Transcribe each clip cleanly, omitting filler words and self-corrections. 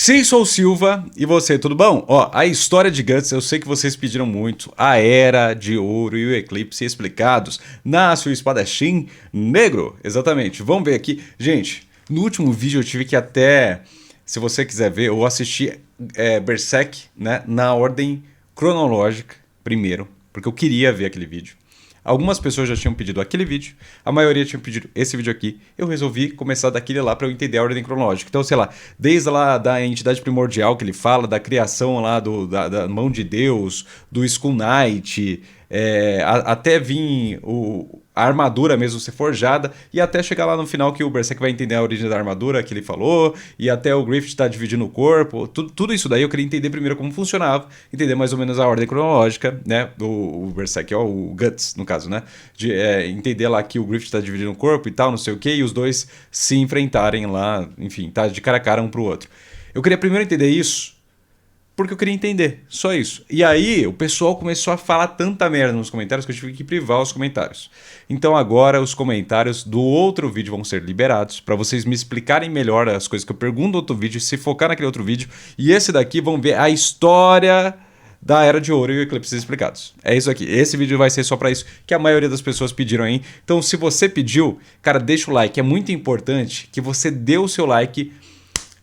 Sim, sou o Silva, e você, tudo bom? Ó, a história de Guts, eu sei que vocês pediram muito, a Era de Ouro e o Eclipse explicados na sua espadachim negro, exatamente. Vamos ver aqui. Gente, no último vídeo eu tive que até, se você quiser ver, eu assisti Berserk, né, na ordem cronológica primeiro, porque eu queria ver aquele vídeo. Algumas pessoas já tinham pedido aquele vídeo, a maioria tinha pedido esse vídeo aqui. Eu resolvi começar daquele lá para eu entender a ordem cronológica. Então, sei lá, desde lá da entidade primordial que ele fala, da criação lá da mão de Deus, do Skull Knight, até vir a armadura mesmo ser forjada, e até chegar lá no final que o Berserk vai entender a origem da armadura que ele falou, e até o Griffith tá dividindo o corpo, tudo isso daí eu queria entender primeiro como funcionava, entender mais ou menos a ordem cronológica, né, o Berserk, ó, o Guts, no caso, né, de entender lá que o Griffith tá dividindo o corpo e tal, não sei o que, e os dois se enfrentarem lá, enfim, tá de cara a cara um pro outro. Eu queria primeiro entender isso, porque eu queria entender, só isso. E aí o pessoal começou a falar tanta merda nos comentários que eu tive que privar os comentários. Então agora os comentários do outro vídeo vão ser liberados para vocês me explicarem melhor as coisas que eu pergunto no outro vídeo, se focar naquele outro vídeo. E esse daqui vão ver a história da Era de Ouro e o Eclipse explicados. É isso aqui. Esse vídeo vai ser só para isso que a maioria das pessoas pediram aí. Então se você pediu, cara, deixa o like. É muito importante que você dê o seu like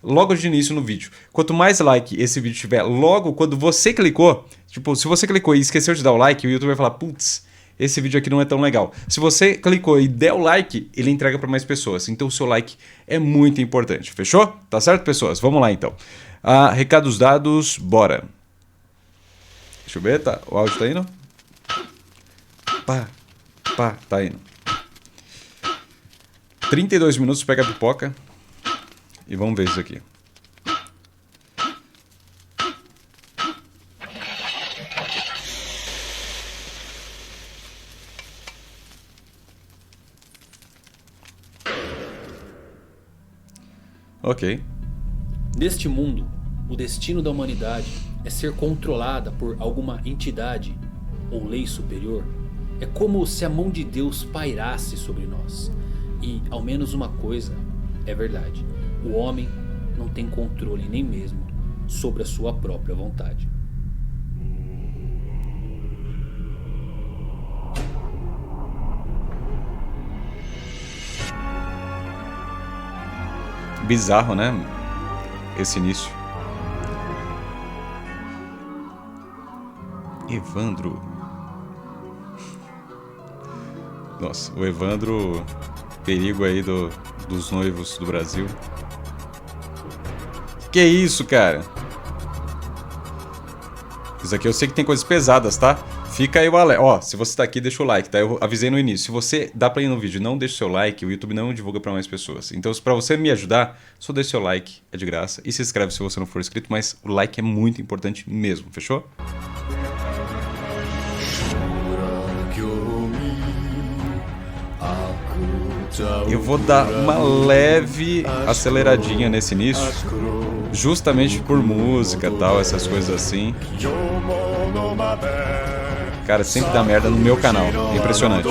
logo de início no vídeo. Quanto mais like esse vídeo tiver logo quando você clicou, tipo, se você clicou e esqueceu de dar o like, o YouTube vai falar, putz, esse vídeo aqui não é tão legal. Se você clicou e der o like, ele entrega para mais pessoas. Então o seu like é muito importante. Fechou? Tá certo, pessoas? Vamos lá então. Recados dados, bora. Deixa eu ver, tá? O áudio tá indo? Tá indo. 32 minutos, pega a pipoca. E vamos ver isso aqui. Ok. Neste mundo, o destino da humanidade é ser controlada por alguma entidade ou lei superior. É como se a mão de Deus pairasse sobre nós. E ao menos uma coisa é verdade. O homem não tem controle nem mesmo sobre a sua própria vontade. Bizarro, né? Esse início. Evandro. Nossa, o Evandro, perigo aí dos noivos do Brasil. Que isso, cara? Isso aqui eu sei que tem coisas pesadas, tá? Fica aí o alerta. Ó, se você tá aqui, deixa o like, tá? Eu avisei no início. Se você dá play no vídeo e não deixa o seu like, o YouTube não divulga pra mais pessoas. Então, pra você me ajudar, só deixa o seu like, é de graça. E se inscreve se você não for inscrito, mas o like é muito importante mesmo, fechou? Eu vou dar uma leve aceleradinha nesse início, justamente por música e tal, essas coisas assim. Cara, sempre dá merda no meu canal, é impressionante.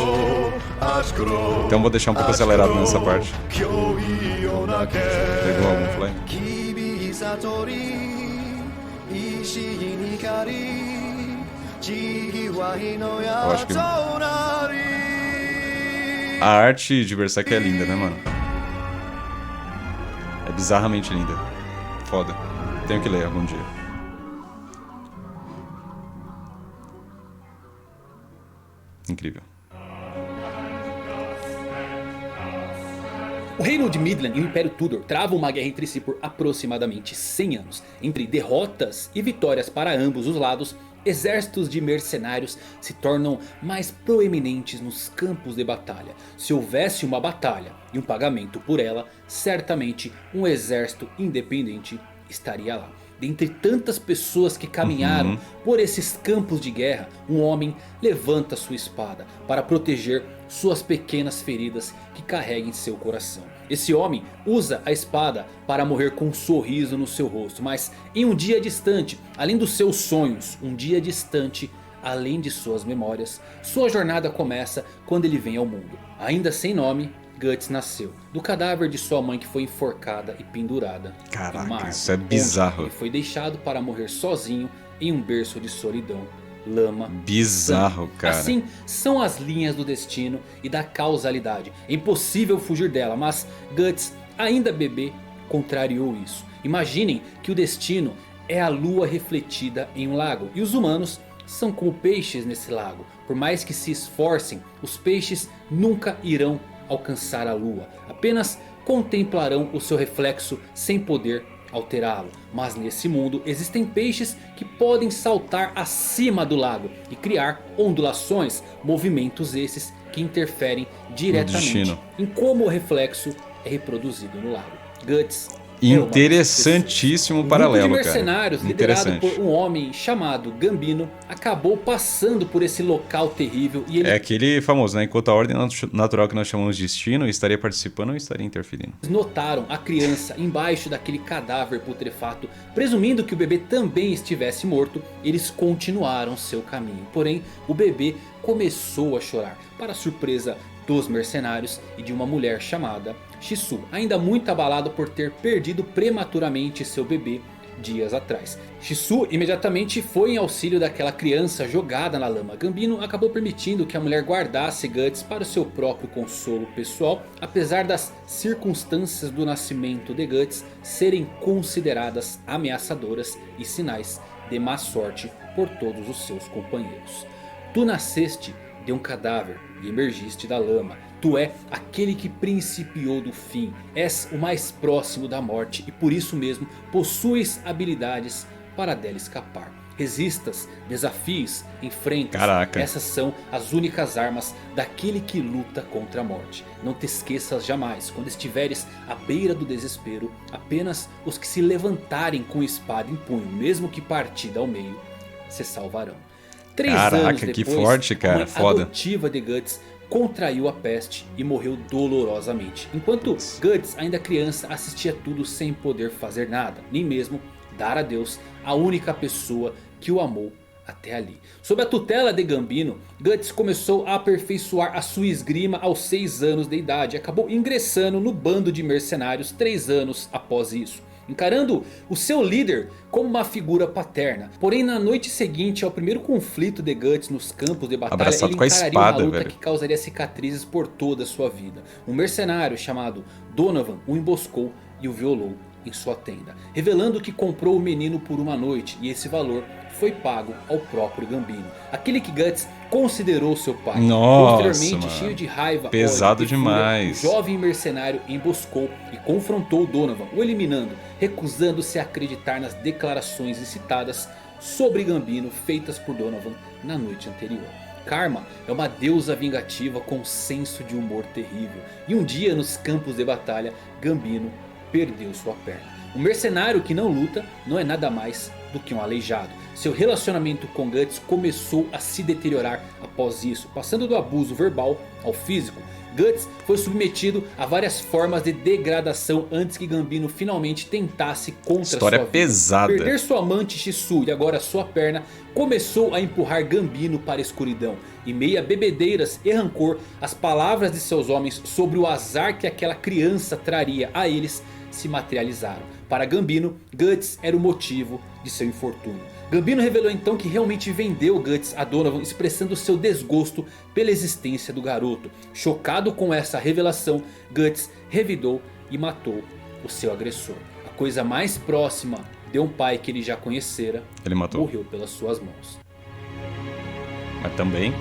Então vou deixar um pouco acelerado nessa parte. Pegou algum fly? Eu acho que a arte de Berserk é linda, né, mano? É bizarramente linda. Foda. Tenho que ler algum dia. Incrível. O Reino de Midland e o Império Tudor travam uma guerra entre si por aproximadamente 100 anos. Entre derrotas e vitórias para ambos os lados, exércitos de mercenários se tornam mais proeminentes nos campos de batalha. Se houvesse uma batalha e um pagamento por ela, certamente um exército independente estaria lá. Dentre tantas pessoas que caminharam por esses campos de guerra, um homem levanta sua espada para proteger suas pequenas feridas que carrega em seu coração. Esse homem usa a espada para morrer com um sorriso no seu rosto. Mas em um dia distante, além dos seus sonhos, um dia distante, além de suas memórias, sua jornada começa quando ele vem ao mundo. Ainda sem nome, Guts nasceu do cadáver de sua mãe que foi enforcada e pendurada em uma Caraca, árvore, isso é onde bizarro. ele foi deixado para morrer sozinho em um berço de solidão, lama e Bizarro, sangue. cara. Assim são as linhas do destino e da causalidade. É impossível fugir dela, mas Guts, ainda bebê, contrariou isso. Imaginem que o destino é a lua refletida em um lago e os humanos são como peixes nesse lago. Por mais que se esforcem, os peixes nunca irão alcançar a lua. Apenas contemplarão o seu reflexo sem poder alterá-lo. Mas nesse mundo existem peixes que podem saltar acima do lago e criar ondulações, movimentos esses que interferem diretamente destino. em como o reflexo é reproduzido no lago. Guts é uma dessas Interessantíssimo pessoas. paralelo, Um grupo de cara. mercenários liderado Interessante. por um homem chamado Gambino acabou passando por esse local terrível e ele É aquele famoso, né? Enquanto a ordem natural que nós chamamos de destino estaria participando ou estaria interferindo. notaram a criança embaixo daquele cadáver putrefato. Presumindo que o bebê também estivesse morto, eles continuaram seu caminho. Porém, o bebê começou a chorar, para surpresa dos mercenários e de uma mulher chamada Shisu, ainda muito abalado por ter perdido prematuramente seu bebê dias atrás. Shisu imediatamente foi em auxílio daquela criança jogada na lama. Gambino acabou permitindo que a mulher guardasse Guts para o seu próprio consolo pessoal, apesar das circunstâncias do nascimento de Guts serem consideradas ameaçadoras e sinais de má sorte por todos os seus companheiros. Tu nasceste de um cadáver e emergiste da lama. Tu é aquele que principiou do fim. És o mais próximo da morte e por isso mesmo possuis habilidades para dela escapar. Resistas, desafies, enfrentas. Caraca. Essas são as únicas armas daquele que luta contra a morte. Não te esqueças jamais, quando estiveres à beira do desespero, apenas os que se levantarem com espada em punho, mesmo que partida ao meio, se salvarão. 3 Caraca, anos que depois, forte, cara, a mãe foda. adotiva de Guts contraiu a peste e morreu dolorosamente. Enquanto Guts, ainda criança, assistia tudo sem poder fazer nada, nem mesmo dar adeus à única pessoa que o amou até ali. Sob a tutela de Gambino, Guts começou a aperfeiçoar a sua esgrima aos 6 anos de idade e acabou ingressando no bando de mercenários 3 anos após isso, encarando o seu líder como uma figura paterna. Porém, na noite seguinte ao primeiro conflito de Guts nos campos de batalha, Abraçado ele com a encararia espada, uma luta velho. que causaria cicatrizes por toda a sua vida. Um mercenário chamado Donovan o emboscou e o violou em sua tenda, revelando que comprou o menino por uma noite, e esse valor foi pago ao próprio Gambino, aquele que Guts considerou seu pai. Nossa, Posteriormente, mano. cheio de raiva, Pesado ódio e fúria, demais. o jovem mercenário emboscou e confrontou Donovan, o eliminando, recusando-se a acreditar nas declarações incitadas sobre Gambino feitas por Donovan na noite anterior. Karma é uma deusa vingativa com um senso de humor terrível, e um dia nos campos de batalha, Gambino perdeu sua perna. Um mercenário que não luta não é nada mais do que um aleijado. Seu relacionamento com Guts começou a se deteriorar após isso, passando do abuso verbal ao físico. Guts foi submetido a várias formas de degradação antes que Gambino finalmente tentasse contra História sua vida. pesada. Perder sua amante Shisu e agora sua perna começou a empurrar Gambino para a escuridão. Em meio a bebedeiras e rancor, as palavras de seus homens sobre o azar que aquela criança traria a eles se materializaram. Para Gambino, Guts era o motivo de seu infortúnio. Gambino revelou então que realmente vendeu Guts a Donovan, expressando seu desgosto pela existência do garoto. Chocado com essa revelação, Guts revidou e matou o seu agressor. A coisa mais próxima de um pai que ele já conhecera, Ele matou. morreu pelas suas mãos. Mas também...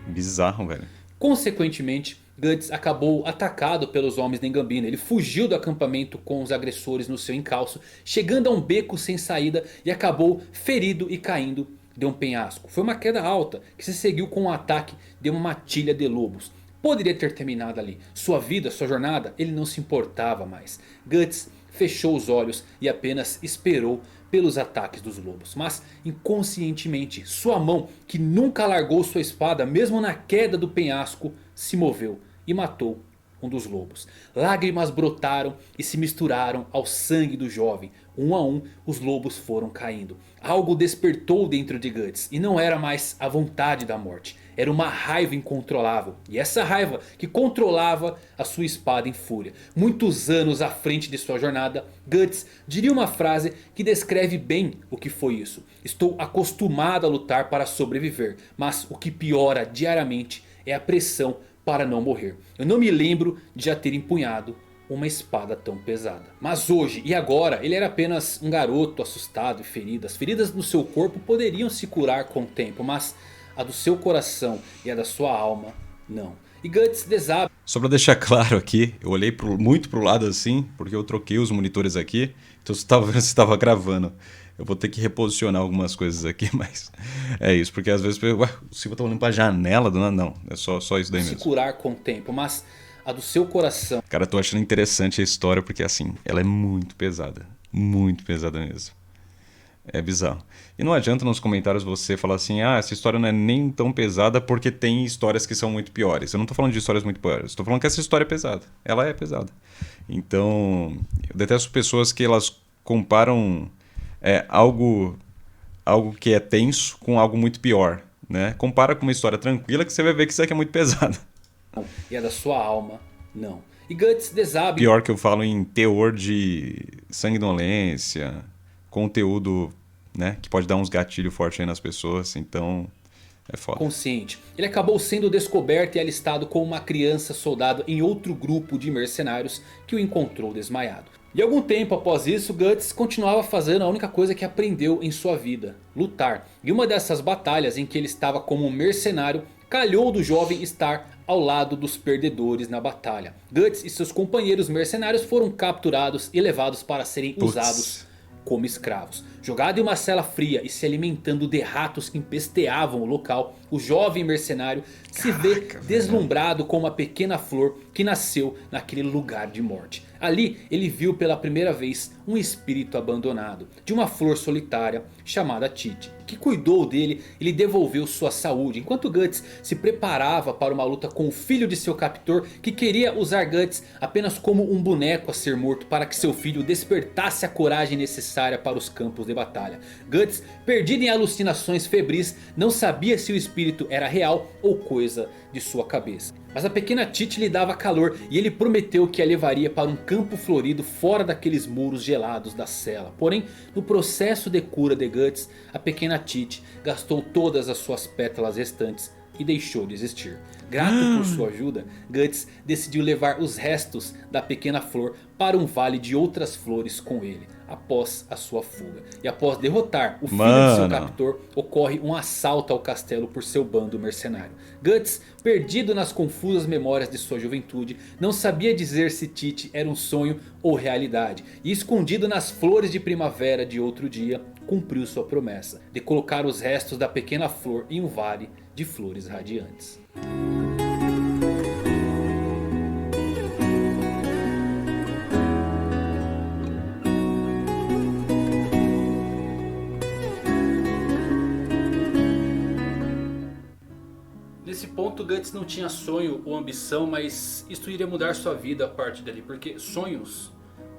bizarro, velho. Consequentemente, Guts acabou atacado pelos homens de Gambino. Ele fugiu do acampamento com os agressores no seu encalço, chegando a um beco sem saída e acabou ferido e caindo de um penhasco. Foi uma queda alta que se seguiu com um ataque de uma matilha de lobos. Poderia ter terminado ali. Sua vida, sua jornada, ele não se importava mais. Guts fechou os olhos e apenas esperou pelos ataques dos lobos. Mas inconscientemente, sua mão, que nunca largou sua espada mesmo na queda do penhasco, se moveu e matou um dos lobos. Lágrimas brotaram e se misturaram ao sangue do jovem. Um a um os lobos foram caindo. Algo despertou dentro de Guts e não era mais a vontade da morte. era uma raiva incontrolável. E essa raiva que controlava a sua espada em fúria. Muitos anos à frente de sua jornada, Guts diria uma frase que descreve bem o que foi isso. Estou acostumado a lutar para sobreviver, mas o que piora diariamente é a pressão para não morrer. Eu não me lembro de já ter empunhado uma espada tão pesada. Mas hoje e agora ele era apenas um garoto assustado e ferido. As feridas no seu corpo poderiam se curar com o tempo, mas a do seu coração e a da sua alma não. E Guts desaba. Só pra deixar claro aqui, eu olhei muito pro lado assim, porque eu troquei os monitores aqui, então você tava vendo se estava gravando. Eu vou ter que reposicionar algumas coisas aqui, mas é isso, porque às vezes o Silva tá olhando pra janela do nada. Não, é só isso daí mesmo. Se curar com o tempo, mas a do seu coração. Cara, eu tô achando interessante a história, porque assim, ela é muito pesada mesmo. É bizarro. E não adianta nos comentários você falar assim, ah, essa história não é nem tão pesada porque tem histórias que são muito piores. Eu não tô falando de histórias muito piores, estou falando que essa história é pesada. Ela é pesada. Então, eu detesto pessoas que elas comparam algo que é tenso com algo muito pior, né? Compara com uma história tranquila que você vai ver que isso aqui é muito pesado. E a da sua alma, não. E Guts desaba. Pior que eu falo em teor de sanguinolência, conteúdo, né, que pode dar uns gatilhos fortes aí nas pessoas, então é foda. Consciente. Ele acabou sendo descoberto e alistado como uma criança soldado em outro grupo de mercenários que o encontrou desmaiado. E algum tempo após isso, Guts continuava fazendo a única coisa que aprendeu em sua vida: lutar. E uma dessas batalhas em que ele estava como um mercenário, calhou do jovem estar ao lado dos perdedores na batalha. Guts e seus companheiros mercenários foram capturados e levados para serem usados como escravos. Jogado em uma cela fria e se alimentando de ratos que empesteavam o local, o jovem mercenário se vê deslumbrado com uma pequena flor que nasceu naquele lugar de morte. Ali ele viu pela primeira vez um espírito abandonado de uma flor solitária chamada Tite, que cuidou dele e lhe devolveu sua saúde, enquanto Guts se preparava para uma luta com o filho de seu captor, que queria usar Guts apenas como um boneco a ser morto para que seu filho despertasse a coragem necessária para os campos de batalha. Guts, perdido em alucinações febris, não sabia se o espírito era real ou coisa de sua cabeça. Mas a pequena Tite lhe dava calor e ele prometeu que a levaria para um campo florido fora daqueles muros gelados da cela. Porém, no processo de cura de Guts, a pequena Tite gastou todas as suas pétalas restantes e deixou de existir. Grato por sua ajuda, Guts decidiu levar os restos da pequena flor para um vale de outras flores com ele, após a sua fuga. E após derrotar o filho de seu captor, ocorre um assalto ao castelo por seu bando mercenário. Guts, perdido nas confusas memórias de sua juventude, não sabia dizer se Tite era um sonho ou realidade. E escondido nas flores de primavera de outro dia, cumpriu sua promessa de colocar os restos da pequena flor em um vale de flores radiantes. Nesse ponto Guts não tinha sonho ou ambição, mas isso iria mudar sua vida a partir dali. Porque sonhos,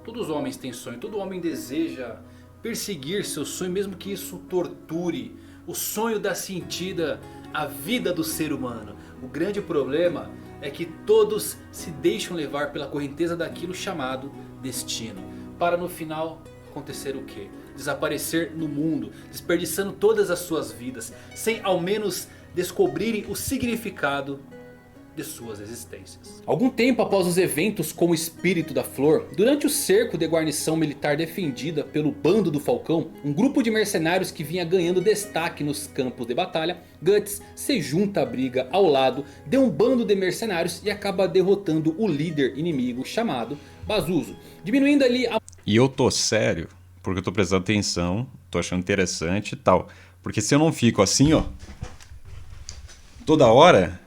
todos os homens têm sonho, todo homem deseja perseguir seu sonho, mesmo que isso torture. O sonho dá sentido à vida do ser humano. O grande problema é que todos se deixam levar pela correnteza daquilo chamado destino, para no final acontecer o quê? Desaparecer no mundo, desperdiçando todas as suas vidas, sem ao menos descobrirem o significado de suas existências. Algum tempo após os eventos com o espírito da flor, durante o cerco de guarnição militar defendida pelo bando do Falcão, um grupo de mercenários que vinha ganhando destaque nos campos de batalha, Guts se junta à briga ao lado de um bando de mercenários e acaba derrotando o líder inimigo chamado Pazuzu, diminuindo ali a... E eu tô sério, porque eu tô prestando atenção, tô achando interessante e tal. Porque se eu não fico assim, ó, toda hora,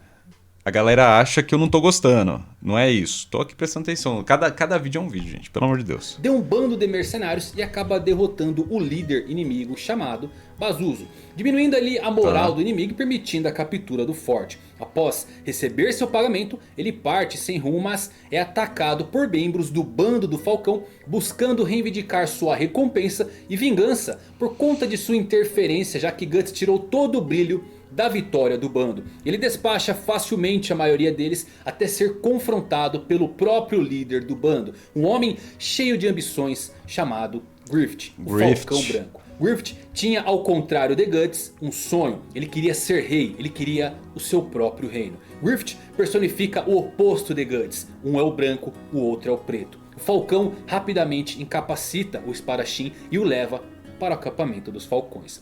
a galera acha que eu não tô gostando. Não é isso. Tô aqui prestando atenção. Cada vídeo é um vídeo, gente. Pelo amor de Deus. Deu um bando de mercenários e acaba derrotando o líder inimigo chamado Pazuzu, diminuindo ali a moral do inimigo e permitindo a captura do forte. Após receber seu pagamento, ele parte sem rumo, mas é atacado por membros do bando do Falcão, buscando reivindicar sua recompensa e vingança por conta de sua interferência, já que Guts tirou todo o brilho da vitória do bando. Ele despacha facilmente a maioria deles até ser confrontado pelo próprio líder do bando, um homem cheio de ambições chamado Griffith, o Falcão Branco. Griffith tinha, ao contrário de Guts, um sonho. Ele queria ser rei, ele queria o seu próprio reino. Griffith personifica o oposto de Guts. Um é o branco, o outro é o preto. O Falcão rapidamente incapacita o espadachim e o leva para o acampamento dos Falcões.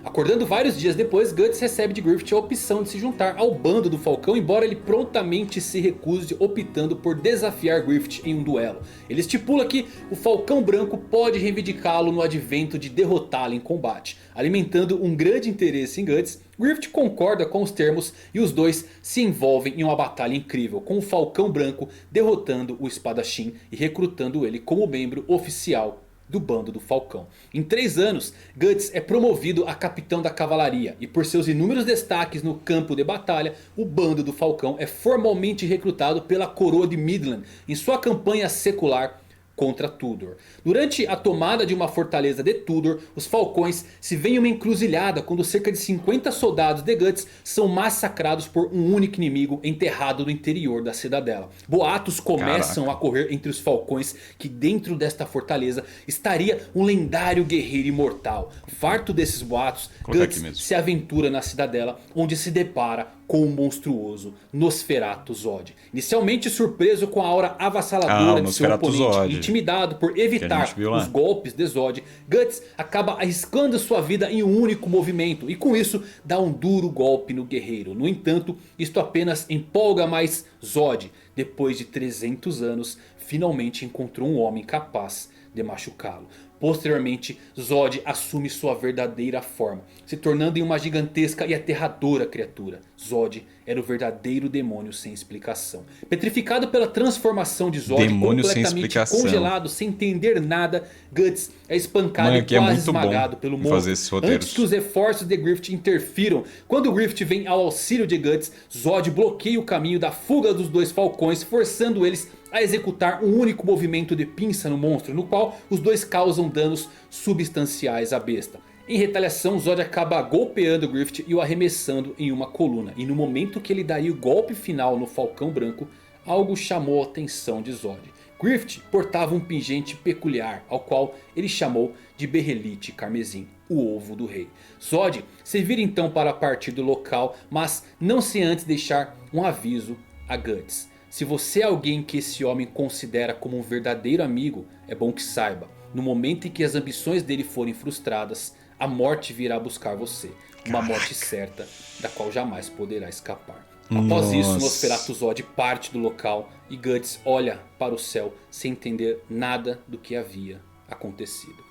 Acordando vários dias depois, Guts recebe de Griffith a opção de se juntar ao bando do Falcão, embora ele prontamente se recuse, optando por desafiar Griffith em um duelo. Ele estipula que o Falcão Branco pode reivindicá-lo no advento de derrotá-lo em combate. Alimentando um grande interesse em Guts, Griffith concorda com os termos e os dois se envolvem em uma batalha incrível, com o Falcão Branco derrotando o espadachim e recrutando ele como membro oficial do bando do Falcão. Em 3 anos, Guts é promovido a capitão da cavalaria. E por seus inúmeros destaques no campo de batalha, o bando do Falcão é formalmente recrutado pela coroa de Midland em sua campanha secular contra Tudor. Durante a tomada de uma fortaleza de Tudor, os Falcões se veem em uma encruzilhada quando cerca de 50 soldados de Guts são massacrados por um único inimigo enterrado no interior da cidadela. Boatos começam a correr entre os Falcões que dentro desta fortaleza estaria um lendário guerreiro imortal. Farto desses boatos, Guts se aventura na cidadela, onde se depara com o monstruoso Nosferatu Zod. Inicialmente surpreso com a aura avassaladora de seu oponente, Zod, intimidado por evitar os golpes de Zod, Guts acaba arriscando sua vida em um único movimento e com isso dá um duro golpe no guerreiro. No entanto, isto apenas empolga mais Zod. Depois de 300 anos, finalmente encontrou um homem capaz de machucá-lo. Posteriormente, Zod assume sua verdadeira forma, se tornando em uma gigantesca e aterradora criatura. Zod era o verdadeiro demônio sem explicação. Petrificado pela transformação de Zod, completamente congelado, sem entender nada, Guts é espancado e quase esmagado pelo monstro. Antes que os esforços de Griffith interfiram, quando Griffith vem ao auxílio de Guts, Zod bloqueia o caminho da fuga dos dois Falcões, forçando eles a executar um único movimento de pinça no monstro, no qual os dois causam danos substanciais à besta. Em retaliação, Zod acaba golpeando Griffith e o arremessando em uma coluna. E no momento que ele daria o golpe final no Falcão Branco, algo chamou a atenção de Zod. Griffith portava um pingente peculiar, ao qual ele chamou de berrelite carmesim, o ovo do rei. Zod se vira então para partir do local, mas não sem antes deixar um aviso a Guts. Se você é alguém que esse homem considera como um verdadeiro amigo, é bom que saiba, no momento em que as ambições dele forem frustradas, a morte virá buscar você. Uma morte certa, da qual jamais poderá escapar. Após isso, Nosferatu Zod parte do local e Guts olha para o céu sem entender nada do que havia acontecido.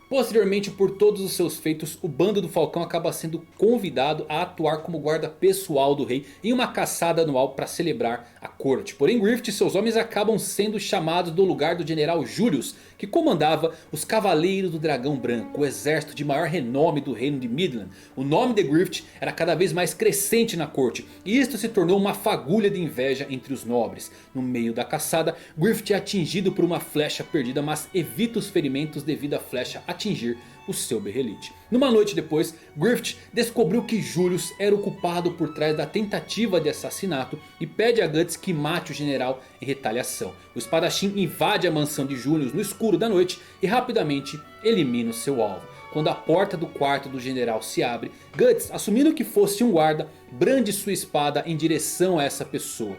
Posteriormente, por todos os seus feitos, o bando do Falcão acaba sendo convidado a atuar como guarda pessoal do rei em uma caçada anual para celebrar a corte. Porém, Griffith e seus homens acabam sendo chamados do lugar do general Julius, que comandava os Cavaleiros do Dragão Branco, o exército de maior renome do reino de Midland. O nome de Griffith era cada vez mais crescente na corte, e isto se tornou uma fagulha de inveja entre os nobres. No meio da caçada, Griffith é atingido por uma flecha perdida, mas evita os ferimentos devido à flecha atingir o seu berrelite. Numa noite depois, Griffith descobriu que Julius era o culpado por trás da tentativa de assassinato e pede a Guts que mate o general em retaliação. O espadachim invade a mansão de Julius no escuro da noite e rapidamente elimina o seu alvo. Quando a porta do quarto do general se abre, Guts, assumindo que fosse um guarda, brande sua espada em direção a essa pessoa.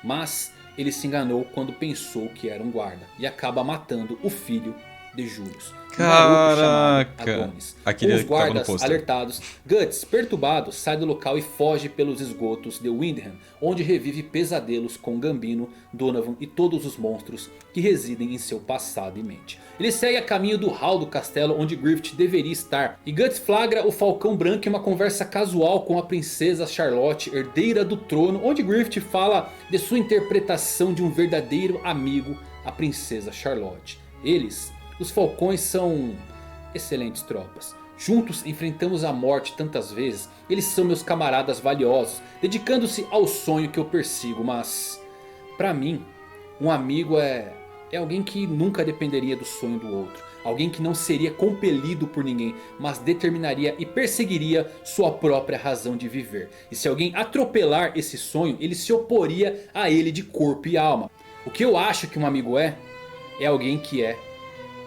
Mas ele se enganou quando pensou que era um guarda e acaba matando o filho de Julius. Caraca! Com os guardas alertados, Guts, perturbado, sai do local e foge pelos esgotos de Windham, onde revive pesadelos com Gambino, Donovan e todos os monstros que residem em seu passado e mente. Ele segue a caminho do hall do castelo onde Griffith deveria estar, e Guts flagra o Falcão Branco em uma conversa casual com a princesa Charlotte, herdeira do trono, onde Griffith fala de sua interpretação de um verdadeiro amigo, a princesa Charlotte. Eles, os Falcões, são excelentes tropas. Juntos enfrentamos a morte tantas vezes. Eles são meus camaradas valiosos, dedicando-se ao sonho que eu persigo. Mas, pra mim, um amigo é alguém que nunca dependeria do sonho do outro. Alguém que não seria compelido por ninguém, mas determinaria e perseguiria sua própria razão de viver. E se alguém atropelar esse sonho, ele se oporia a ele de corpo e alma. O que eu acho que um amigo é alguém que é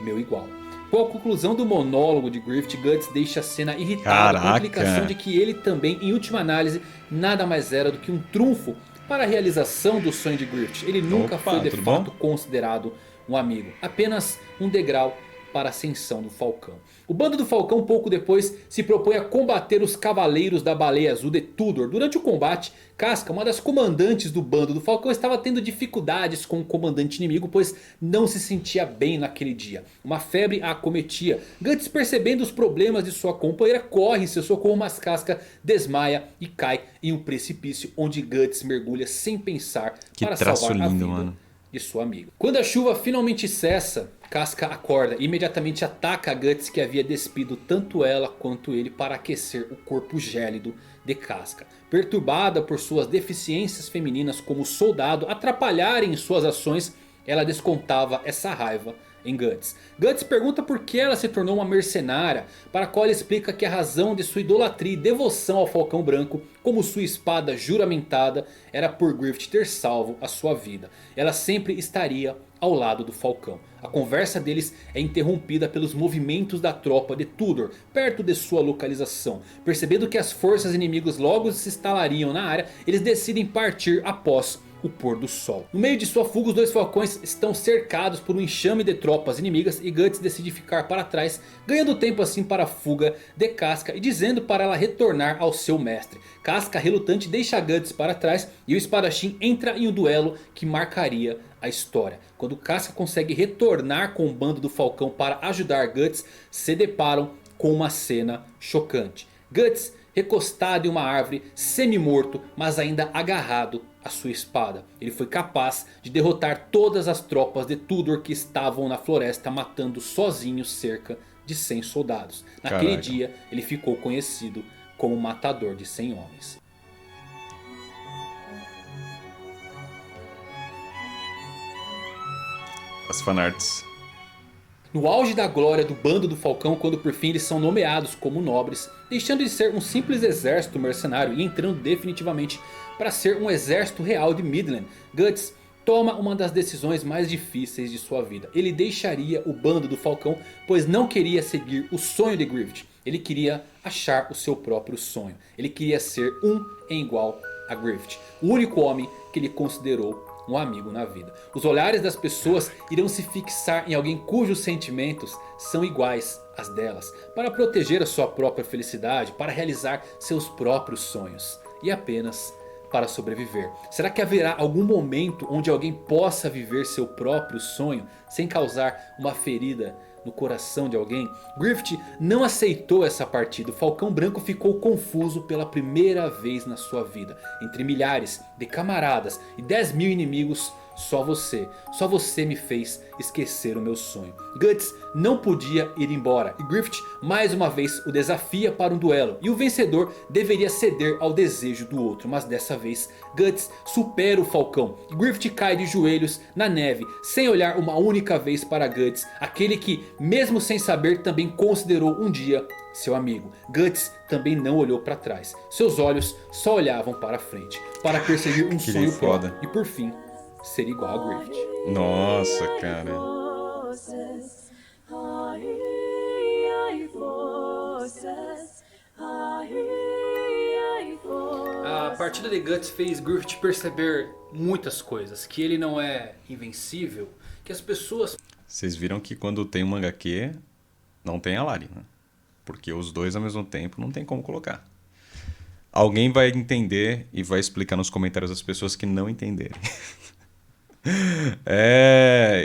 meu igual. Com a conclusão do monólogo de Griffith, Guts deixa a cena irritado com a implicação de que ele também, em última análise, nada mais era do que um trunfo para a realização do sonho de Griffith. Ele nunca foi de fato considerado um amigo, apenas um degrau para a ascensão do Falcão. O bando do Falcão pouco depois se propõe a combater os Cavaleiros da Baleia Azul de Tudor. Durante o combate, Casca, uma das comandantes do bando do Falcão, estava tendo dificuldades com o comandante inimigo, pois não se sentia bem naquele dia. Uma febre a acometia. Guts, percebendo os problemas de sua companheira, corre em seu socorro, mas Casca desmaia e cai em um precipício onde Guts mergulha sem pensar para salvar a vida de sua amiga. Quando a chuva finalmente cessa, Casca acorda e imediatamente ataca a Guts, que havia despido tanto ela quanto ele para aquecer o corpo gélido de Casca. Perturbada por suas deficiências femininas como soldado atrapalharem suas ações, ela descontava essa raiva em Guts. Guts pergunta por que ela se tornou uma mercenária, para a qual ele explica que a razão de sua idolatria e devoção ao Falcão Branco, como sua espada juramentada, era por Griffith ter salvo a sua vida. Ela sempre estaria ao lado do Falcão. A conversa deles é interrompida pelos movimentos da tropa de Tudor, perto de sua localização. Percebendo que as forças inimigas logo se instalariam na área, eles decidem partir após o pôr do sol. No meio de sua fuga, os dois falcões estão cercados por um enxame de tropas inimigas e Guts decide ficar para trás, ganhando tempo assim para a fuga de Casca e dizendo para ela retornar ao seu mestre. Casca, relutante, deixa Guts para trás e o espadachim entra em um duelo que marcaria a história. Quando Casca consegue retornar com o bando do Falcão para ajudar Guts, se deparam com uma cena chocante. Guts, recostado em uma árvore, semi-morto, mas ainda agarrado à sua espada. Ele foi capaz de derrotar todas as tropas de Tudor que estavam na floresta, matando sozinho cerca de 100 soldados. Naquele dia, ele ficou conhecido como o Matador de 100 Homens. As fanarts. No auge da glória do bando do Falcão, quando por fim eles são nomeados como nobres, deixando de ser um simples exército mercenário e entrando definitivamente para ser um exército real de Midland, Guts toma uma das decisões mais difíceis de sua vida. Ele deixaria o bando do Falcão, pois não queria seguir o sonho de Griffith. Ele queria achar o seu próprio sonho. Ele queria ser um em igual a Griffith, o único homem que ele considerou um amigo na vida. Os olhares das pessoas irão se fixar em alguém cujos sentimentos são iguais às delas, para proteger a sua própria felicidade, para realizar seus próprios sonhos e apenas para sobreviver. Será que haverá algum momento onde alguém possa viver seu próprio sonho sem causar uma ferida no coração de alguém? Griffith não aceitou essa partida. O Falcão Branco ficou confuso pela primeira vez na sua vida. Entre milhares de camaradas e 10 mil inimigos, só você me fez esquecer o meu sonho. Guts não podia ir embora e Griffith mais uma vez o desafia para um duelo. E o vencedor deveria ceder ao desejo do outro, mas dessa vez Guts supera o Falcão. E Griffith cai de joelhos na neve, sem olhar uma única vez para Guts, aquele que mesmo sem saber também considerou um dia seu amigo. Guts também não olhou para trás, seus olhos só olhavam para frente, para perseguir um sonho próprio e por fim ser igual a Griffith. Nossa, cara. A partida de Guts fez Griffith perceber muitas coisas. Que ele não é invencível, que as pessoas Vocês viram que quando tem um HQ, não tem a Lari, né? Porque os dois ao mesmo tempo não tem como colocar. Alguém vai entender e vai explicar nos comentários as pessoas que não entenderem.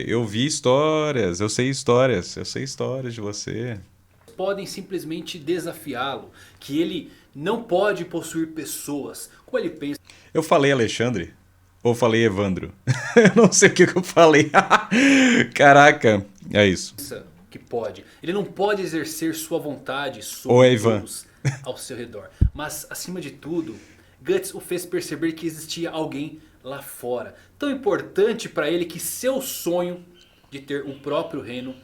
Eu vi histórias, eu sei histórias de você. Podem simplesmente desafiá-lo, que ele não pode possuir pessoas, como ele pensa Eu falei Alexandre? Ou falei Evandro? Eu não sei o que eu falei. Caraca, é isso. que pode. Ele não pode exercer sua vontade Ou é sobre Ivan. todos ao seu redor. Mas, acima de tudo, Guts o fez perceber que existia alguém lá fora. Tão importante para ele que seu sonho de ter o próprio reino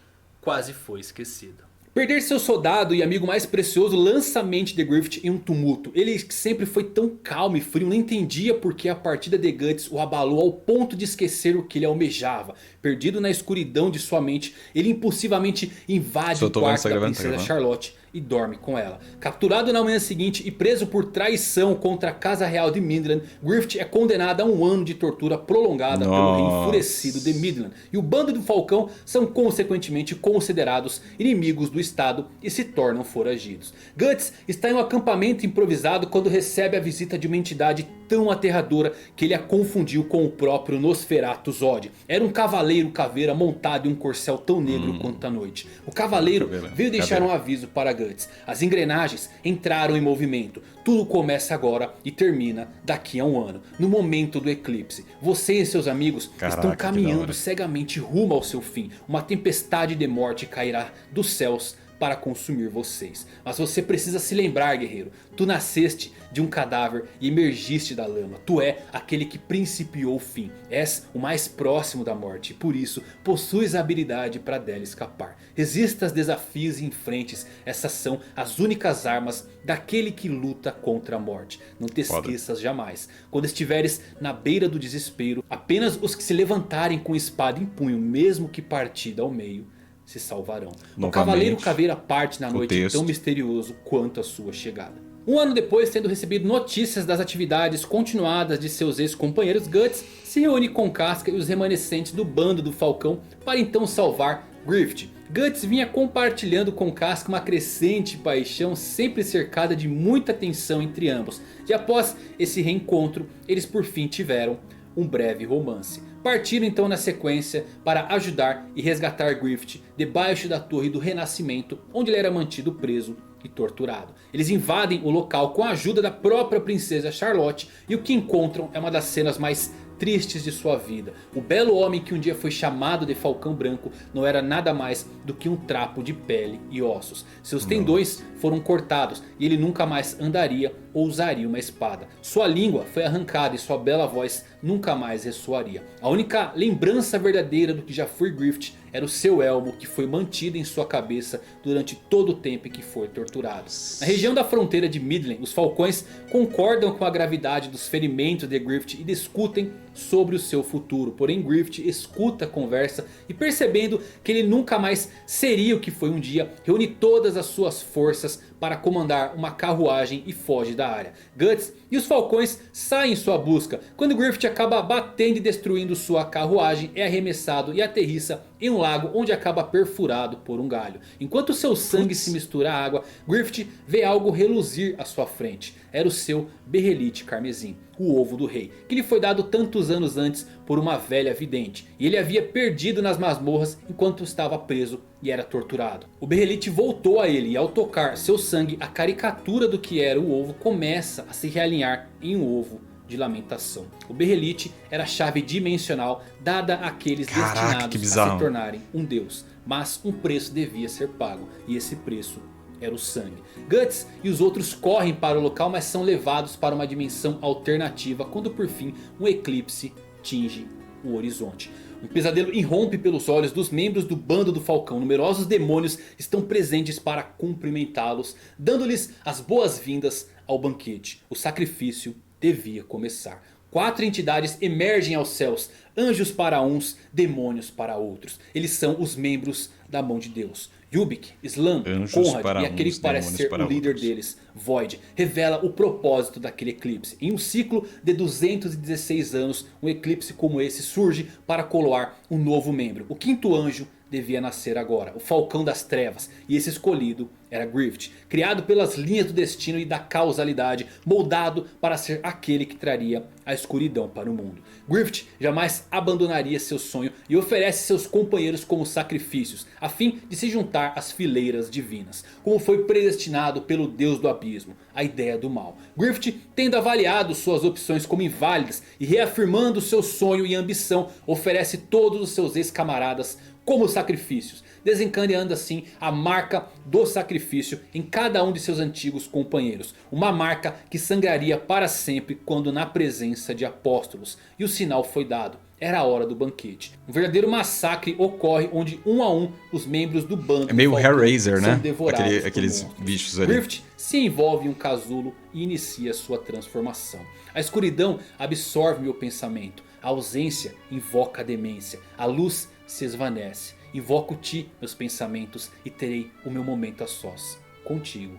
quase foi esquecido. Perder seu soldado e amigo mais precioso lança a mente de Griffith em um tumulto. Ele que sempre foi tão calmo e frio não entendia porque a partida de Guts o abalou ao ponto de esquecer o que ele almejava. Perdido na escuridão de sua mente, ele impulsivamente invade o quarto da princesa Charlotte e dorme com ela. Capturado na manhã seguinte e preso por traição contra a casa real de Midland, Griffith é condenado a 1 ano de tortura prolongada pelo rei enfurecido de Midland. E o bando do Falcão são consequentemente considerados inimigos do estado e se tornam foragidos. Guts está em um acampamento improvisado quando recebe a visita de uma entidade tão aterradora que ele a confundiu com o próprio Nosferatu Zod. Era um cavaleiro caveira montado em um corcel tão negro quanto a noite. O cavaleiro veio deixar um aviso para Guts. As engrenagens entraram em movimento. Tudo começa agora e termina daqui a 1 ano. No momento do eclipse. Você e seus amigos estão caminhando cegamente rumo ao seu fim. Uma tempestade de morte cairá dos céus para consumir vocês. Mas você precisa se lembrar, guerreiro. Tu nasceste de um cadáver e emergiste da lama. Tu é aquele que principiou o fim. És o mais próximo da morte. Por isso possuis a habilidade para dela escapar. Resista aos desafios e enfrentes. Essas são as únicas armas daquele que luta contra a morte. Não te esqueças jamais. Quando estiveres na beira do desespero, apenas os que se levantarem com espada em punho, mesmo que partida ao meio, se salvarão. O Cavaleiro Caveira parte na noite tão misterioso quanto a sua chegada. 1 ano depois, tendo recebido notícias das atividades continuadas de seus ex-companheiros, Guts se reúne com Casca e os remanescentes do bando do Falcão para então salvar Griffith. Guts vinha compartilhando com Casca uma crescente paixão, sempre cercada de muita tensão entre ambos. E após esse reencontro, eles por fim tiveram um breve romance. Partiram então na sequência para ajudar e resgatar Griffith debaixo da Torre do Renascimento, onde ele era mantido preso e torturado. Eles invadem o local com a ajuda da própria princesa Charlotte e o que encontram é uma das cenas mais tristes de sua vida. O belo homem que um dia foi chamado de Falcão Branco não era nada mais do que um trapo de pele e ossos. Seus tendões foram cortados e ele nunca mais andaria ou usaria uma espada. Sua língua foi arrancada e sua bela voz nunca mais ressoaria. A única lembrança verdadeira do que já foi Griffith era o seu elmo que foi mantido em sua cabeça durante todo o tempo em que foi torturado. Na região da fronteira de Midland, os Falcões concordam com a gravidade dos ferimentos de Griffith e discutem sobre o seu futuro. Porém Griffith escuta a conversa e percebendo que ele nunca mais seria o que foi um dia, reúne todas as suas forças para comandar uma carruagem e foge da área. Guts e os Falcões saem em sua busca. Quando Griffith acaba batendo e destruindo sua carruagem, é arremessado e aterrissa em um lago onde acaba perfurado por um galho. Enquanto seu sangue se mistura à água, Griffith vê algo reluzir à sua frente. Era o seu berrelite carmesim, o ovo do rei, que lhe foi dado tantos anos antes por uma velha vidente. E ele havia perdido nas masmorras enquanto estava preso e era torturado. O berrelite voltou a ele e ao tocar seu sangue, a caricatura do que era o ovo começa a se realinhar em um ovo de lamentação. O berrelite era a chave dimensional dada àqueles destinados a se tornarem um deus. Mas um preço devia ser pago e esse preço era o sangue. Guts e os outros correm para o local, mas são levados para uma dimensão alternativa quando por fim um eclipse tinge o horizonte. Um pesadelo irrompe pelos olhos dos membros do bando do Falcão. Numerosos demônios estão presentes para cumprimentá-los, dando-lhes as boas-vindas ao banquete. O sacrifício devia começar. 4 entidades emergem aos céus, anjos para uns, demônios para outros. Eles são os membros da mão de Deus. Yubik, Slan, Conrad e aquele que parece ser o líder deles, Void, revela o propósito daquele eclipse. Em um ciclo de 216 anos, um eclipse como esse surge para coroar um novo membro. O 5º anjo devia nascer agora, o Falcão das Trevas, e esse escolhido era Griffith, criado pelas linhas do destino e da causalidade, moldado para ser aquele que traria a escuridão para o mundo. Griffith jamais abandonaria seu sonho e oferece seus companheiros como sacrifícios, a fim de se juntar às fileiras divinas, como foi predestinado pelo Deus do Abismo, a ideia do mal. Griffith, tendo avaliado suas opções como inválidas e reafirmando seu sonho e ambição, oferece todos os seus ex-camaradas como sacrifícios, desencadeando assim a marca do sacrifício em cada um de seus antigos companheiros. Uma marca que sangraria para sempre quando na presença de apóstolos. E o sinal foi dado. Era a hora do banquete. Um verdadeiro massacre ocorre onde um a um os membros do bando É meio Falcão Hellraiser, são né? devorados Aqueles por monstros. bichos ali. Griffith se envolve em um casulo e inicia sua transformação. A escuridão absorve meu pensamento. A ausência invoca a demência. A luz se esvanece. Invoco-te, meus pensamentos, e terei o meu momento a sós. Contigo,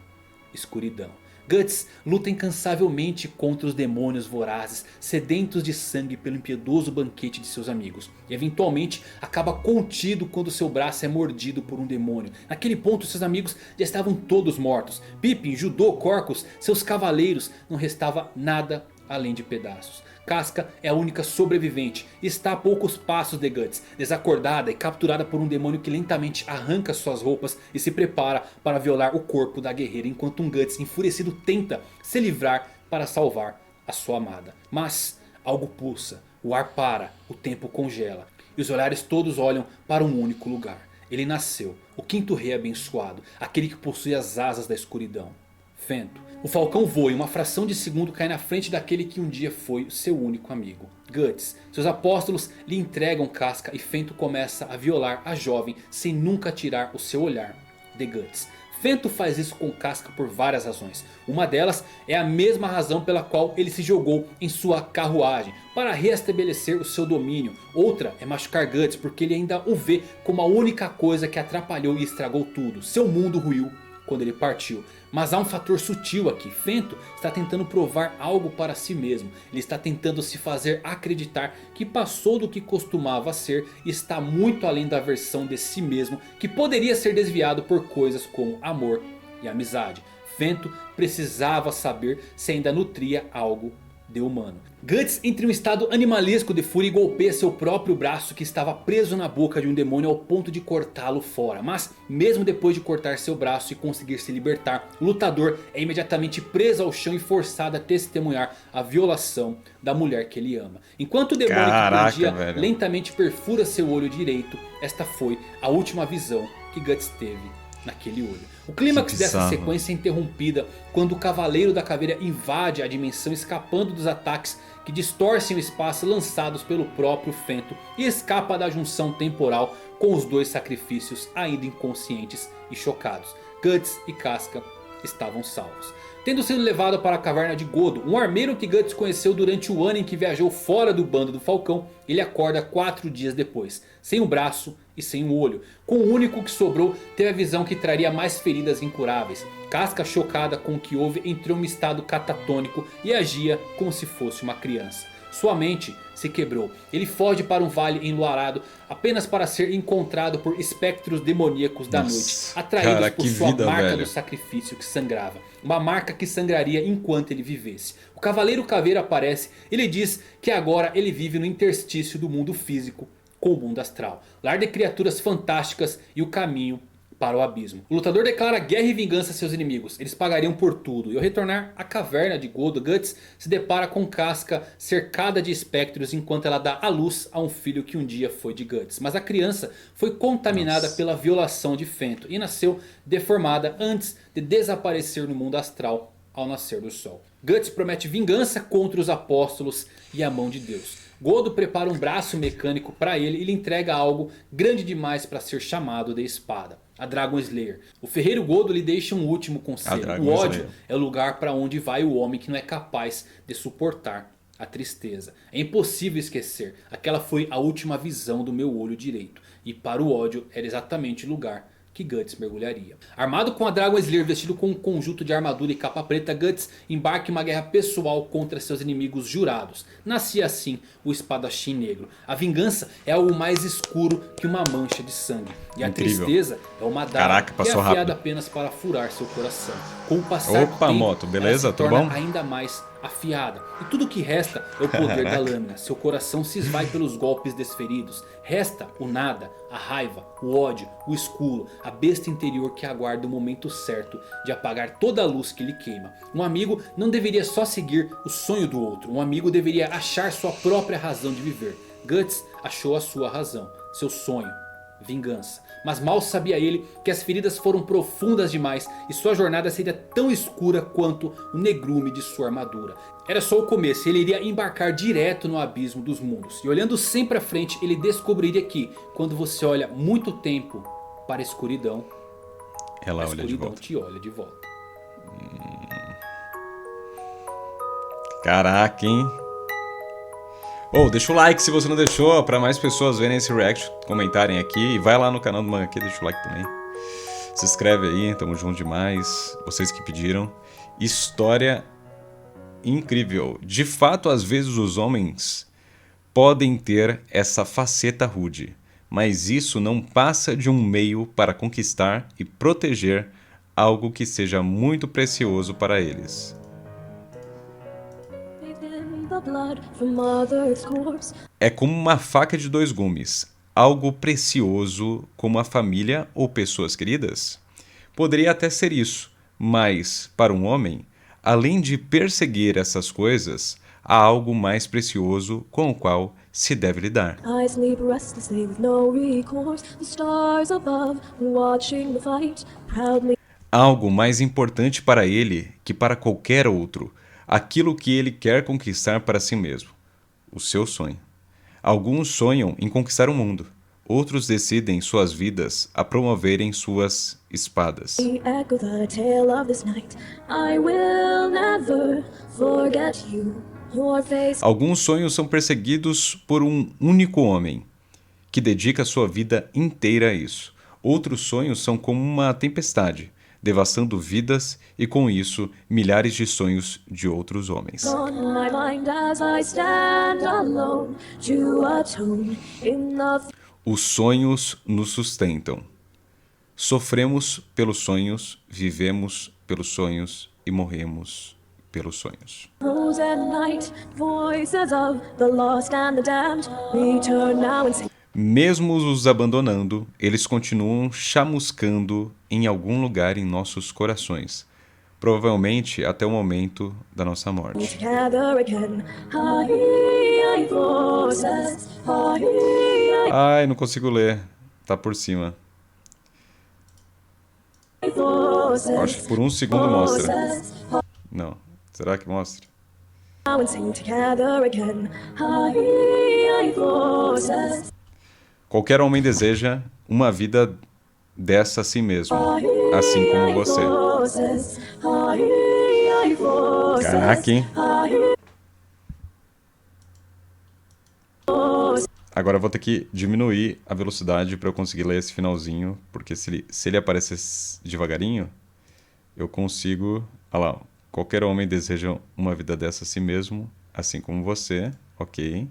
escuridão. Guts luta incansavelmente contra os demônios vorazes, sedentos de sangue pelo impiedoso banquete de seus amigos. E eventualmente acaba contido quando seu braço é mordido por um demônio. Naquele ponto seus amigos já estavam todos mortos. Pippin, Judô, Corcus, seus cavaleiros, não restava nada além de pedaços. Casca é a única sobrevivente e está a poucos passos de Guts, desacordada e capturada por um demônio que lentamente arranca suas roupas e se prepara para violar o corpo da guerreira, enquanto um Guts enfurecido tenta se livrar para salvar a sua amada. Mas algo pulsa, o ar para, o tempo congela e os olhares todos olham para um único lugar. Ele nasceu, o quinto rei abençoado, aquele que possui as asas da escuridão. Fento. O falcão voa e uma fração de segundo cai na frente daquele que um dia foi seu único amigo. Guts. Seus apóstolos lhe entregam Casca e Fento começa a violar a jovem sem nunca tirar o seu olhar de Guts. Fento faz isso com Casca por várias razões. Uma delas é a mesma razão pela qual ele se jogou em sua carruagem, para restabelecer o seu domínio. Outra é machucar Guts porque ele ainda o vê como a única coisa que atrapalhou e estragou tudo. Seu mundo ruiu quando ele partiu. Mas há um fator sutil aqui. Fento está tentando provar algo para si mesmo. Ele está tentando se fazer acreditar que passou do que costumava ser e está muito além da versão de si mesmo que poderia ser desviado por coisas como amor e amizade. Fento precisava saber se ainda nutria algo de humano. Guts entra em um estado animalesco de fúria e golpeia seu próprio braço que estava preso na boca de um demônio ao ponto de cortá-lo fora. Mas mesmo depois de cortar seu braço e conseguir se libertar, o lutador é imediatamente preso ao chão e forçado a testemunhar a violação da mulher que ele ama. Enquanto o demônio que prendia lentamente perfura seu olho direito, esta foi a última visão que Guts teve naquele olho. O clímax dessa sequência é interrompida quando o Cavaleiro da Caveira invade a dimensão, escapando dos ataques que distorcem o espaço lançados pelo próprio Fento, e escapa da junção temporal com os dois sacrifícios ainda inconscientes e chocados. Guts e Casca estavam salvos. Tendo sido levado para a caverna de Godo, um armeiro que Guts conheceu durante o ano em que viajou fora do bando do Falcão, ele acorda 4 dias depois, sem um braço e sem um olho. Com o único que sobrou, teve a visão que traria mais feridas incuráveis. Casca, chocada com o que houve, entrou em um estado catatônico e agia como se fosse uma criança. Sua mente se quebrou. Ele foge para um vale enluarado apenas para ser encontrado por espectros demoníacos da noite, atraídos por sua marca do sacrifício que sangrava. Uma marca que sangraria enquanto ele vivesse. O Cavaleiro Caveira aparece e lhe diz que agora ele vive no interstício do mundo físico com o mundo astral, lar de criaturas fantásticas e o caminho para o abismo. O lutador declara guerra e vingança a seus inimigos. Eles pagariam por tudo. E ao retornar à caverna de Godo, Guts se depara com Casca cercada de espectros enquanto ela dá à luz a um filho que um dia foi de Guts. Mas a criança foi contaminada pela violação de Fento e nasceu deformada antes de desaparecer no mundo astral ao nascer do sol. Guts promete vingança contra os apóstolos e a mão de Deus. Godo prepara um braço mecânico para ele e lhe entrega algo grande demais para ser chamado de espada. A Dragon Slayer. O ferreiro Godo lhe deixa um último conselho. O ódio é o lugar para onde vai o homem que não é capaz de suportar a tristeza. É impossível esquecer. Aquela foi a última visão do meu olho direito. E para o ódio era exatamente o lugar que que Guts mergulharia. Armado com a Dragon Slayer, vestido com um conjunto de armadura e capa preta, Guts embarca em uma guerra pessoal contra seus inimigos jurados. Nascia assim o espadachim negro. A vingança é algo mais escuro que uma mancha de sangue. E a Incrível. tristeza é uma adaga Caraca, que é passou afiada rápido. apenas para furar seu coração. Com o passar do Opa, tempo, moto, ela beleza? se Tudo torna bom? ainda mais afiada. E tudo que resta é o poder da lâmina. Seu coração se esvai pelos golpes desferidos. Resta o nada, a raiva, o ódio, o escuro, a besta interior que aguarda o momento certo de apagar toda a luz que lhe queima. Um amigo não deveria só seguir o sonho do outro. Um amigo deveria achar sua própria razão de viver. Guts achou a sua razão, seu sonho. Vingança. Mas mal sabia ele que as feridas foram profundas demais e sua jornada seria tão escura quanto o negrume de sua armadura. Era só o começo, ele iria embarcar direto no abismo dos mundos. E olhando sempre à frente, ele descobriria que quando você olha muito tempo para a escuridão, Ela a olha de escuridão volta. te olha de volta. Caraca, hein? Ô, deixa o like se você não deixou, pra mais pessoas verem esse react, comentarem aqui. E vai lá no canal do Manga aqui, deixa o like também. Se inscreve aí, tamo junto demais. Vocês que pediram. História incrível. De fato, às vezes os homens podem ter essa faceta rude. Mas isso não passa de um meio para conquistar e proteger algo que seja muito precioso para eles. É como uma faca de dois gumes. Algo precioso como a família ou pessoas queridas? Poderia até ser isso, mas para um homem, além de perseguir essas coisas, há algo mais precioso com o qual se deve lidar. I sleep restlessly with no recourse. The stars above, watching the fight proudly. Algo mais importante para ele que para qualquer outro, aquilo que ele quer conquistar para si mesmo, o seu sonho. Alguns sonham em conquistar o mundo, outros decidem suas vidas a promoverem suas espadas. Echo the tale of this night. I will never forget you. Your face. Alguns sonhos são perseguidos por um único homem, que dedica sua vida inteira a isso. Outros sonhos são como uma tempestade, devastando vidas e, com isso, milhares de sonhos de outros homens. On my mind as I stand alone to atone in the Os sonhos nos sustentam. Sofremos pelos sonhos, vivemos pelos sonhos e morremos pelos sonhos. frozen night. Voices of the lost and the damned return now and sing. Mesmo os abandonando, eles continuam chamuscando em algum lugar em nossos corações, provavelmente até o momento da nossa morte. Together again. Hi, voices. Hi, Ai, não consigo ler. Tá por cima. voices. Eu acho que por um segundo mostra. Não. Será que mostra? Now and sing together again. Hi, voices. Qualquer homem deseja uma vida dessa a si mesmo, assim como você. Voices. Hi, voices. Caraca, hein? Agora eu vou ter que diminuir a velocidade para eu conseguir ler esse finalzinho, porque se ele aparecer devagarinho, eu consigo... Olha lá, ó. Qualquer homem deseja uma vida dessa a si mesmo, assim como você, ok.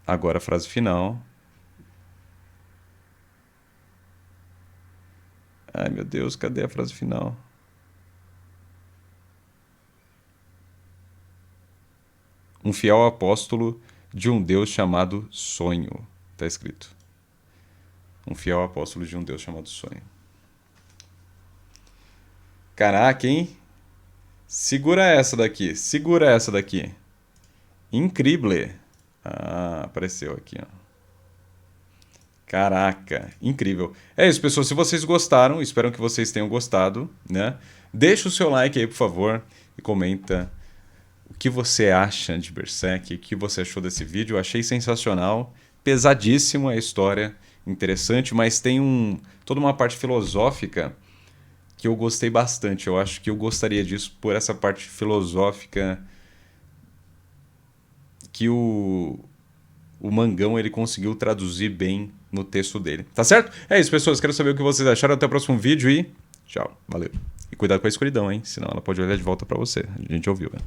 Agora a frase final. Ai meu Deus, cadê a frase final? Um fiel apóstolo de um Deus chamado sonho. Tá escrito. Um fiel apóstolo de um Deus chamado sonho. Caraca, hein? Segura essa daqui. Segura essa daqui. Incrível. Ah, apareceu aqui, ó. Caraca, incrível. É isso, pessoal. Se vocês gostaram, espero que vocês tenham gostado, né? Deixa o seu like aí, por favor, e comenta o que você acha de Berserk, o que você achou desse vídeo. Eu achei sensacional, pesadíssimo a história, interessante, mas tem toda uma parte filosófica que eu gostei bastante. Eu acho que eu gostaria disso por essa parte filosófica que o o Mangão ele conseguiu traduzir bem no texto dele. Tá certo? É isso, pessoas. Quero saber o que vocês acharam. Até o próximo vídeo e tchau. Valeu. E cuidado com a escuridão, hein? Senão ela pode olhar de volta pra você. A gente ouviu, né?